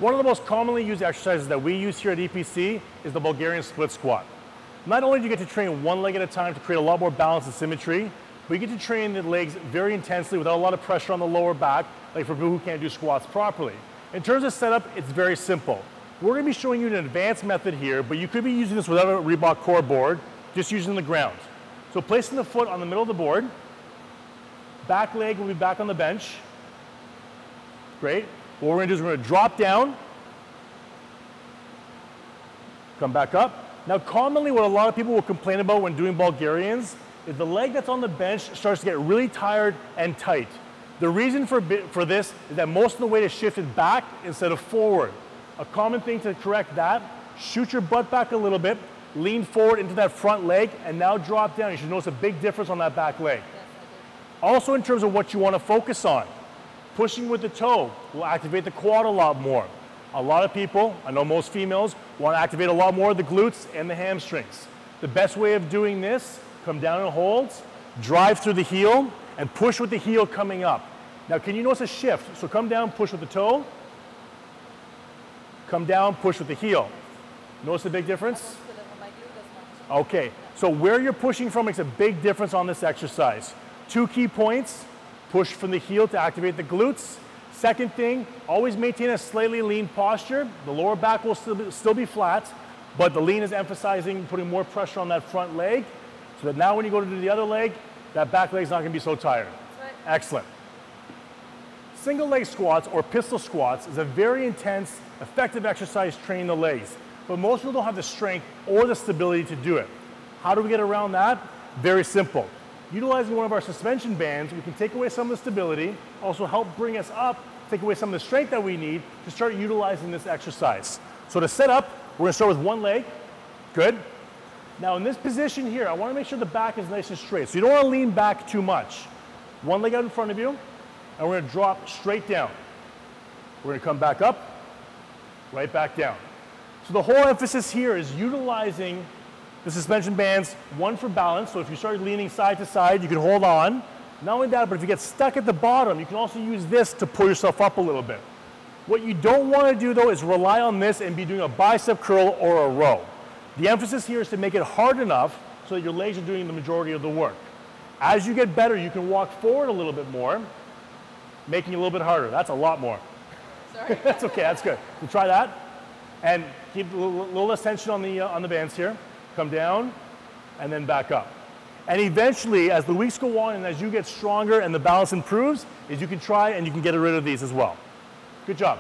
One of the most commonly used exercises that we use here at EPC is the Bulgarian split squat. Not only do you get to train one leg at a time to create a lot more balance and symmetry, but you get to train the legs very intensely without a lot of pressure on the lower back, like for people who can't do squats properly. In terms of setup, it's very simple. We're going to be showing you an advanced method here, but you could be using this without a Reebok core board, just using the ground. So placing the foot on the middle of the board, back leg will be back on the bench. Great. What we're going to do is we're going to drop down, come back up. Now, commonly what a lot of people will complain about when doing Bulgarians is the leg that's on the bench starts to get really tired and tight. The reason for this is that most of the weight is shifted back instead of forward. A common thing to correct that, shoot your butt back a little bit, lean forward into that front leg, and now drop down. You should notice a big difference on that back leg. Yes, also, in terms of what you want to focus on, pushing with the toe will activate the quad a lot more. A lot of people, I know most females, want to activate a lot more of the glutes and the hamstrings. The best way of doing this, come down and hold, drive through the heel, and push with the heel coming up. Now, can you notice a shift? So come down, push with the toe, come down, push with the heel. Notice the big difference? Okay, so where you're pushing from makes a big difference on this exercise. 2 key points, push from the heel to activate the glutes. Second thing, always maintain a slightly lean posture. The lower back will still be flat, but the lean is emphasizing putting more pressure on that front leg, so that now when you go to do the other leg, that back leg's not gonna be so tired. Right. Excellent. Single leg squats or pistol squats is a very intense, effective exercise training the legs, but most people don't have the strength or the stability to do it. How do we get around that? Very simple. Utilizing one of our suspension bands, we can take away some of the stability, also help bring us up, take away some of the strength that we need to start utilizing this exercise. So to set up, we're gonna start with one leg. Good. Now in this position here, I wanna make sure the back is nice and straight. So you don't wanna lean back too much. One leg out in front of you, and we're gonna drop straight down. We're gonna come back up, right back down. So the whole emphasis here is utilizing the suspension bands, one for balance, so if you start leaning side to side, you can hold on. Not only that, but if you get stuck at the bottom, you can also use this to pull yourself up a little bit. What you don't want to do though is rely on this and be doing a bicep curl or a row. The emphasis here is to make it hard enough so that your legs are doing the majority of the work. As you get better, you can walk forward a little bit more, making it a little bit harder. That's a lot more. Sorry. That's okay, that's good. So try that, and keep a little less tension on the bands here. Come down, and then back up. And eventually, as the weeks go on and as you get stronger and the balance improves, is you can try and you can get rid of these as well. Good job.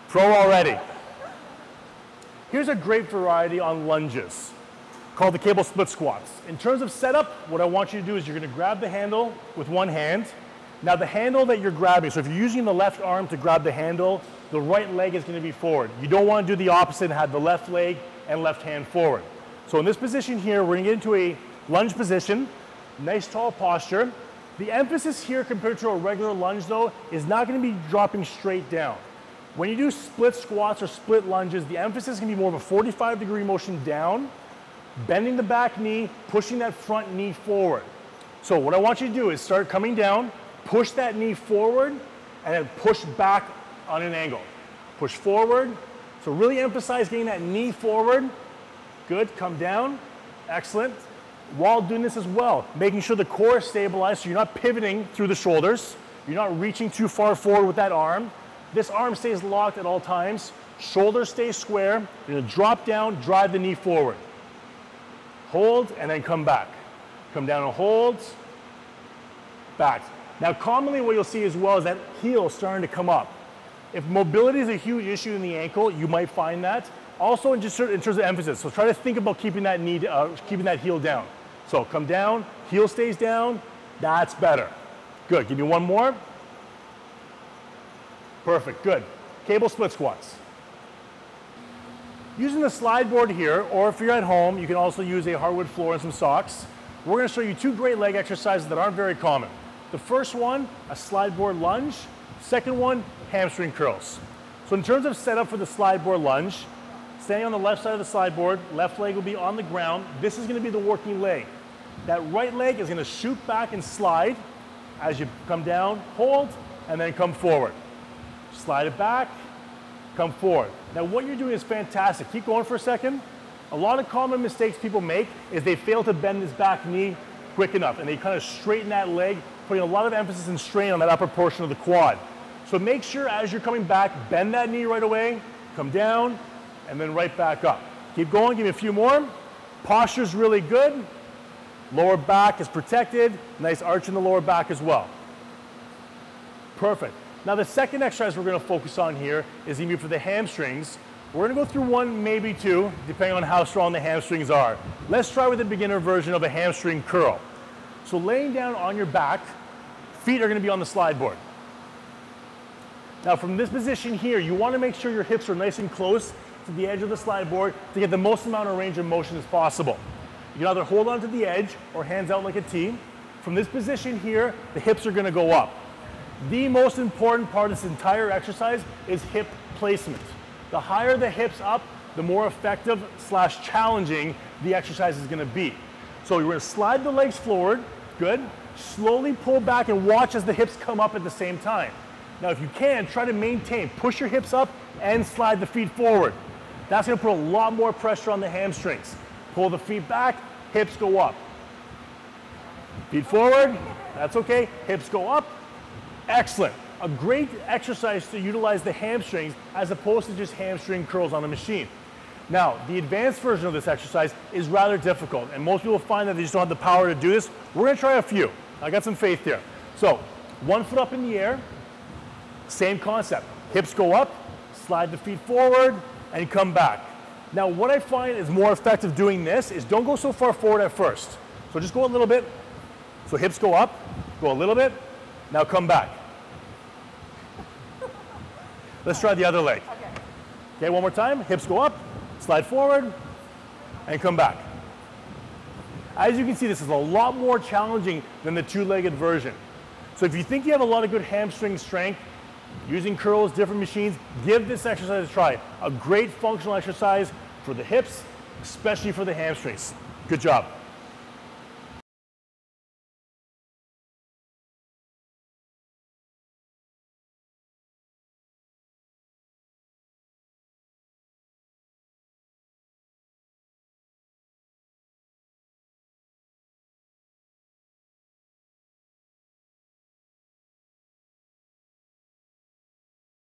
Pro already. Here's a great variety on lunges called the cable split squats. In terms of setup, what I want you to do is you're gonna grab the handle with one hand. Now the handle that you're grabbing, so if you're using the left arm to grab the handle, the right leg is going to be forward. You don't want to do the opposite and have the left leg and left hand forward. So in this position here, we're going to get into a lunge position, nice tall posture. The emphasis here compared to a regular lunge though is not going to be dropping straight down. When you do split squats or split lunges, the emphasis can be more of a 45-degree motion down, bending the back knee, pushing that front knee forward. So what I want you to do is start coming down, push that knee forward, and then push back on an angle. Push forward. So really emphasize getting that knee forward. Good, come down. Excellent. While doing this as well, making sure the core is stabilized so you're not pivoting through the shoulders. You're not reaching too far forward with that arm. This arm stays locked at all times. Shoulders stay square. You're gonna drop down, drive the knee forward. Hold, and then come back. Come down and hold. Back. Now commonly what you'll see as well is that heel starting to come up. If mobility is a huge issue in the ankle, you might find that. Also in terms of emphasis, so try to think about keeping that knee, keeping that heel down. So come down, heel stays down, that's better. Good, give me one more. Perfect, good. Cable split squats. Using the slide board here, or if you're at home, you can also use a hardwood floor and some socks. We're gonna show you 2 great leg exercises that aren't very common. The first one, a slide board lunge. Second one, hamstring curls. So in terms of setup for the slide board lunge, standing on the left side of the slide board, left leg will be on the ground. This is gonna be the working leg. That right leg is gonna shoot back and slide as you come down, hold, and then come forward. slide it back, come forward. Now what you're doing is fantastic. Keep going for a second. A lot of common mistakes people make is they fail to bend this back knee quick enough, and they kind of straighten that leg, putting a lot of emphasis and strain on that upper portion of the quad. So make sure as you're coming back, bend that knee right away, come down, and then right back up. Keep going, give me a few more. Posture's really good. Lower back is protected. Nice arch in the lower back as well. Perfect. Now the second exercise we're going to focus on here is going to be for the hamstrings. We're going to go through one, maybe two, depending on how strong the hamstrings are. Let's try with a beginner version of a hamstring curl. So laying down on your back, feet are going to be on the slide board. Now from this position here, you want to make sure your hips are nice and close to the edge of the slide board to get the most amount of range of motion as possible. You can either hold on to the edge or hands out like a T. From this position here, the hips are going to go up. The most important part of this entire exercise is hip placement. The higher the hips up, the more effective / challenging the exercise is going to be. So you're going to slide the legs forward, good. Slowly pull back and watch as the hips come up at the same time. Now if you can, try to maintain, push your hips up and slide the feet forward. That's going to put a lot more pressure on the hamstrings. Pull the feet back, hips go up. Feet forward, that's okay, hips go up. Excellent. A great exercise to utilize the hamstrings as opposed to just hamstring curls on a machine. Now, the advanced version of this exercise is rather difficult, and most people find that they just don't have the power to do this. We're going to try a few. I got some faith here. So, 1 foot up in the air, same concept. Hips go up, slide the feet forward, and come back. Now, what I find is more effective doing this is don't go so far forward at first. So just go a little bit. So hips go up, go a little bit, now come back. Let's try the other leg. Okay, one more time. Hips go up, slide forward, and come back. As you can see, this is a lot more challenging than the two-legged version. So if you think you have a lot of good hamstring strength, using curls, different machines, give this exercise a try. A great functional exercise for the hips, especially for the hamstrings. Good job.